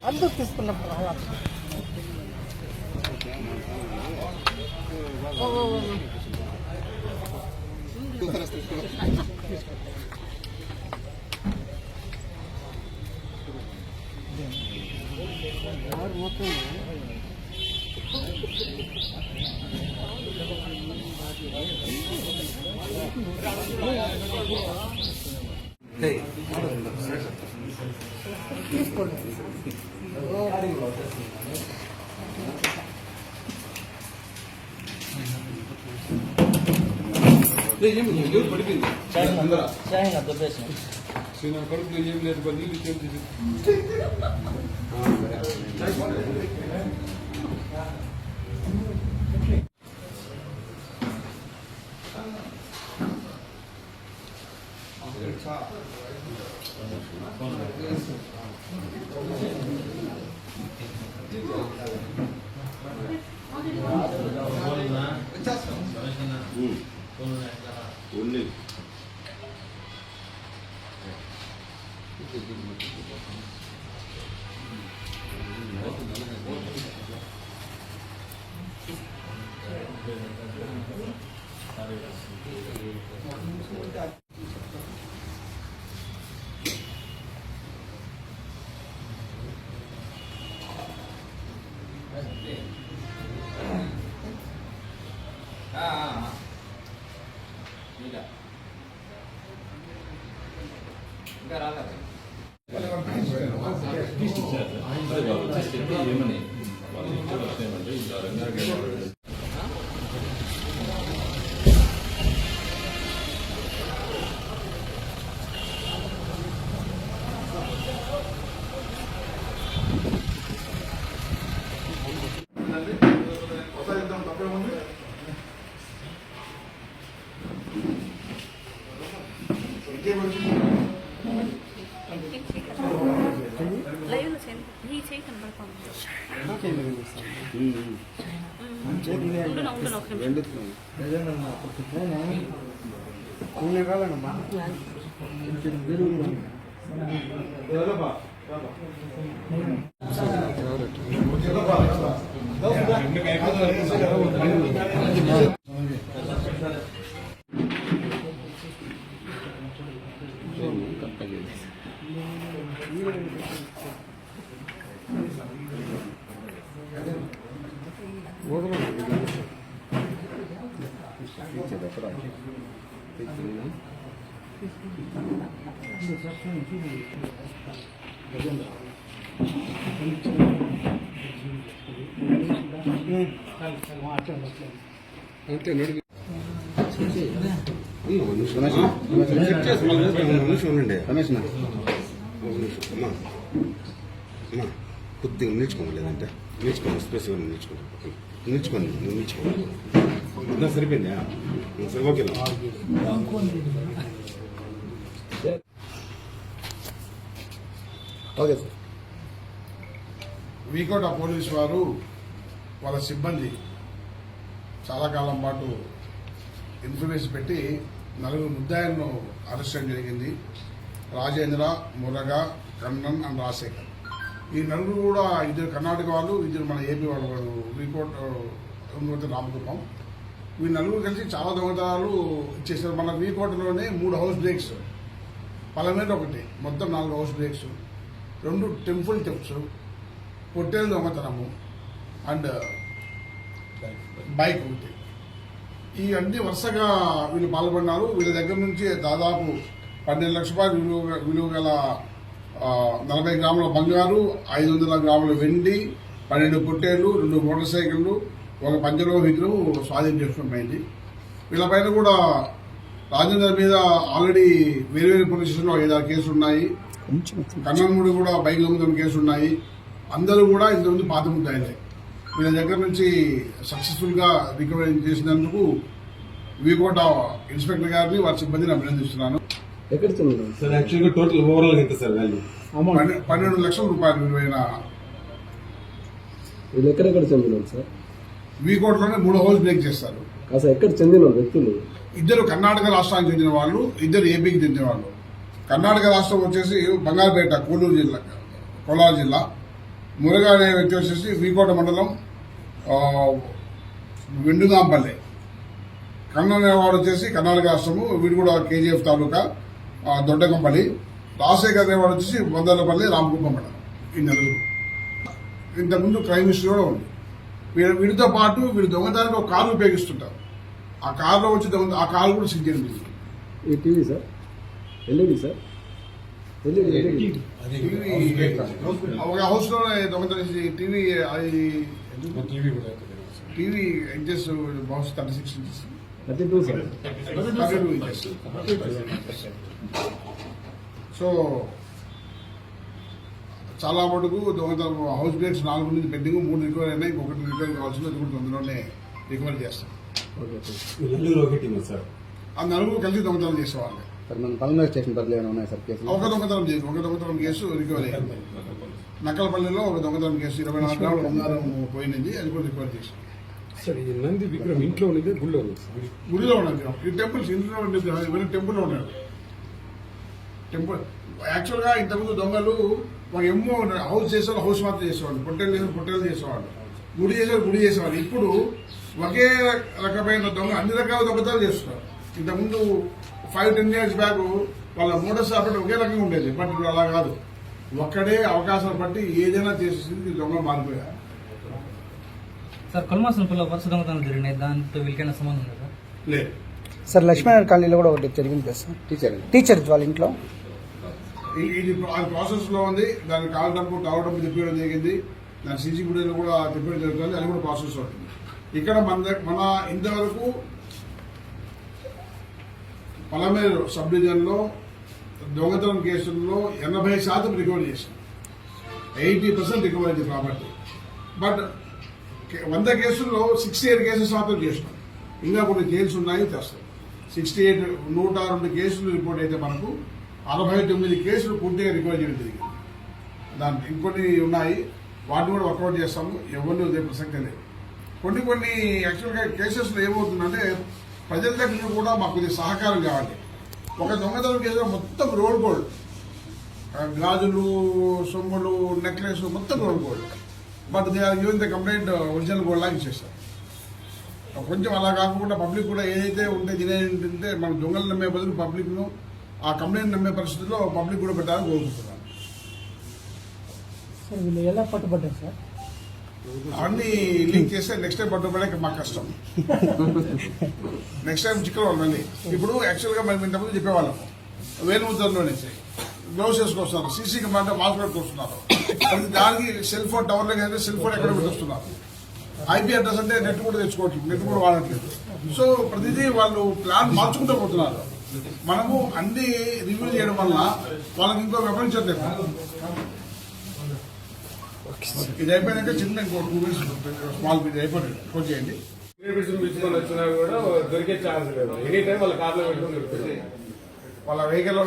అందరూ తీసుకున్నప్పుడు మొత్తం తీసుకోండి. పడిపోయింది కడుపులో ఏం లేదు నీళ్ళు ఓన్లీ ఇంకా రాలేదు ఏమని కొద్దిగా నేర్చుకోండి లేదంటే నేర్చుకోండి స్పెసిఫిక్ నేర్చుకోండి నేర్చుకోండి సరిపోయిందా సరే okay okay sir. V Kota police వారు వాళ్ళ సిబ్బంది చాలా కాలం పాటు ఇన్ఫర్మేషన్ పెట్టి 4 ముద్దాయిలను అరెస్ట్ చేయడం జరిగింది. రాజేంద్ర, మురగా, కన్నన్ అండ్ రాజశేఖర్. ఈ 4 కూడా 2 కర్ణాటక వాళ్ళు, 2 మన ఏపీ వాళ్ళు. వీకోట రామకుప్పం. ఈ 4 కలిసి చాలా దొంగతనాలు ఇచ్చేసారు. మన వీకోటలోనే 3 హౌస్ బ్రేక్స్, పలమేర ఒకటి, మొత్తం 4 హౌస్ బ్రేక్స్, 2 టెంపుల్ థెఫ్ట్స్, పొట్టేలు దొంగతనము అండ్ బైక్ ఒకటి. ఇవన్నీ వరుసగా వీళ్ళు పాల్గొన్నారు. వీళ్ళ దగ్గర నుంచి దాదాపు 12 లక్షల రూపాయలు విలువ గల 40 గ్రాముల బంగారు, 500 గ్రాముల వెండి, 12 పొట్టేళ్లు, 2 మోటార్ సైకిళ్లు, 1 పంచలోహ విగ్రహం స్వాధీనం చేసుకోవడం. వీళ్ళపైన కూడా రాజేందర్ మీద ఆల్రెడీ వేరే పోలీస్ స్టేషన్లో 5-6 కేసులు ఉన్నాయి. కన్నన్ముడి కూడా బైక్ దొంగతనం కేసులు ఉన్నాయి. అందరూ కూడా ఇంతకుముందు పాత ముద్దాయిలే. వీళ్ళ దగ్గర నుంచి సక్సెస్ఫుల్ గా రికవరీ చేసినందుకు వీకోట ఇన్స్పెక్టర్ గారిని వారి సిబ్బందిని అభినందిస్తున్నాను. ఎక్కడ సార్ యాక్చువల్గా టోటల్ ఓవరాల్ ఎంత సార్ వాల్యూ? 12 లక్షల రూపాయలు విలువైన. వీళ్ళు ఎక్కడెక్కడ చెందినారు సార్? వీకోటలోనే 3 హౌస్ బ్రేక్ చేస్తారు. అసలు ఎక్కడ చెందిన వ్యక్తులు? 2 కర్ణాటక రాష్ట్రానికి చెందిన వాళ్ళు, 2 ఏపీకి చెందిన వాళ్ళు. కర్ణాటక రాష్ట్రం వచ్చేసి బంగారుపేట, కోలార్ జిల్లా. మురగా అనే వ్యక్తి వచ్చేసి వీకోట మండలం వెండుదాంపల్లి. కన్న అనేవాడు వచ్చేసి కర్ణాటక రాష్ట్రము, వీడు కూడా కేజీఎఫ్ తాలూకా దొడ్డకంపల్లి. రాజశేఖర్ అనేవాడు వచ్చేసి బొందలపల్లి రామకుప్పం మండలం. ఈ నలుగురు. ఇంతకుముందు క్రైమ్ హిస్టరీ కూడా ఉంది. వీడితో పాటు వీడు దొంగతనానికి ఒక కారు ఉపయోగిస్తుంటారు. ఆ కారులో వచ్చి ఆ కారు కూడా సీజ్ చేయడం జరిగింది. ఈ TV sir, LED sir, LED ఒక హౌస్ లో దొంగతనం టీవీ టీవీ ఇంచెస్ బహుశా 36 ఇంచెస్ 32 సార్. 32 ఇంచెస్. సో చాలా మటుకు దొంగతనం హౌస్ బ్రేక్స్ 4 నుంచి పెండింగ్, 3 రికవరీ అయినాయి. ఇంకొకటి రికవరీ కావాల్సింది, అది కూడా తొందరలోనే రికవరీ చేస్తాం. Okay sir. నెల్లూరు ఒకటి సార్. ఆ నలుగురు కలిసి దొంగతనం చేసేవాళ్ళు. సార్ మన పల్మనేర్ స్టేషన్ పరిధిలో ఏమైనా ఉన్నాయి సార్ కేసులు? ఒక దొంగతనం కేసు రికవరీ అయింది. నక్కలపల్లిలో ఒక దొంగతనం కేసు 24 గ్రాముల బంగారం పోయింది, అది కూడా రికవరీ చేసింది. సార్ ఈ నంది విగ్రహం ఇంట్లో ఉన్నది, గుళ్ళో ఉంది. గుడిలో ఉన్నది. ఈ టెంపుల్స్ ఇంట్లో ఉండేది, ఇవన్నీ టెంపుల్లో ఉన్నాడు. టెంపుల్ యాక్చువల్గా ఇంతకుముందు దొంగలు ఒక ఎమ్మో హౌస్ చేసేవాళ్ళు, హౌస్ మాత్రం చేసేవాళ్ళు, పొట్టేలు చేసేవాళ్ళు, గుడి చేసేవాళ్ళు. ఇప్పుడు ఒకే రకమైన దొంగ అన్ని రకాల దొంగతనాలు చేస్తున్నారు. ఇంతకుముందు 5-10 years బ్యాక్ వాళ్ళ మోడల్స్ కాబట్టి ఒకే రకంగా ఉండేది. బట్ ఇప్పుడు అలా కాదు. ఒక్కడే అవకాశాలు బట్టి ఏదైనా చేసేసింది దొంగ మారిపోయారు. సార్ కొలమాసనపల్లిలో వరుస దొంగతనాలు జరిగినాయి, దాంతో వీళ్ళకైనా సంబంధం ఉందా సార్? లేదు. సార్ లక్ష్మీనగర్ కాలనీలో కూడా ఒకటి జరిగింది కదా సార్, టీచర్ వాళ్ళ ఇంట్లో. ఇది ప్రాసెస్ లో ఉంది. దానికి కావడం తిప్పడం జరిగింది. దాని సీసీ ఫుటేజ్ కూడా తిప్పడం జరుగుతుంది. అది కూడా ప్రాసెస్ అవుతుంది. ఇక్కడ మన ఇంతవరకు పలమేరు సబ్ డివిజన్ లో దొంగతనం కేసుల్లో 80% రికవరీ చేసింది. 80% రికవరీ అయింది ప్రాపర్టీ. బట్ 100 కేసుల్లో 68 కేసెస్ మాత్రం చేసినాం. ఇంకా కొన్ని కేసులు ఉన్నాయి, తెస్తాం. 68 102 కేసులు రిపోర్ట్ అయితే మనకు 69 కేసులు పూర్తిగా రికవరీ చేయడం జరిగింది. దాంట్లో ఇంకొన్ని ఉన్నాయి, వాటిని కూడా వర్కౌట్ చేస్తాము. ఎవరిని వదిలే ప్రసక్తే లేదు. కొన్ని యాక్చువల్గా కేసెస్లో ఏమవుతుందంటే ప్రజల దగ్గర కూడా మాకు కొద్దిగా సహకారం కావాలి. ఒక దొంగతనం కేసులో మొత్తం రోడ్ గోల్డ్, గాజులు, సొమ్ములు, నెక్లెస్ మొత్తం rolled gold. But they are given the complaint original gold లాగా ఇచ్చేస్తారు. కొంచెం అలా కాకుండా పబ్లిక్ కూడా ఏదైతే ఉంటే తినేంటే మనం దొంగలు నమ్మే బదులు పబ్లిక్ను ఆ కంప్లైంట్ నమ్మే పరిస్థితుల్లో పబ్లిక్ కూడా పెట్టాలని కోరుకుంటున్నాను. సార్ వీళ్ళు ఎలా పట్టుబడ్డారు సార్? అన్ని లీక్ చేస్తే నెక్స్ట్ టైం పట్టుబడే మాకు కష్టం. నెక్స్ట్ టైం చిక్కలు మళ్ళీ. ఇప్పుడు యాక్చువల్గా మేము ఇంతకుముందు చెప్పేవాళ్ళం, వేలుముద్రలో నుంచి గ్లౌస్ వేసుకొస్తున్నారు, సీసీ కెమెరా మాస్క్ పెట్టుకొస్తున్నారు. దానికి సెల్ ఫోన్ టవర్లోకి అయితే సెల్ ఫోన్ ఎక్కడ పెట్టొస్తున్నారు. ఐపీ అడ్రస్ అంటే నెట్ కూడా తెచ్చుకోవట్లేదు, నెట్ కూడా వాడట్లేదు. సో ప్రతిదీ వాళ్ళు ప్లాన్ మార్చుకుంటూ పోతున్నారు. మనము అన్ని రివ్యూ చేయడం వల్ల వాళ్ళకి ఇంకో వివరించట్లేదు. ఇది అయిపోయినాక చిన్న ఇంకో 2 minutes స్మాల్ బిట్ అయిపోయింది, ఫోన్ చేయండి. పిలుచుకొని వచ్చినా కూడా దొరికే ఛాన్స్ లేదు. ఎనీ టైం వాళ్ళ కార్లో పెట్టుకుని దొరుకుతుంది. వాళ్ళ వెహికల్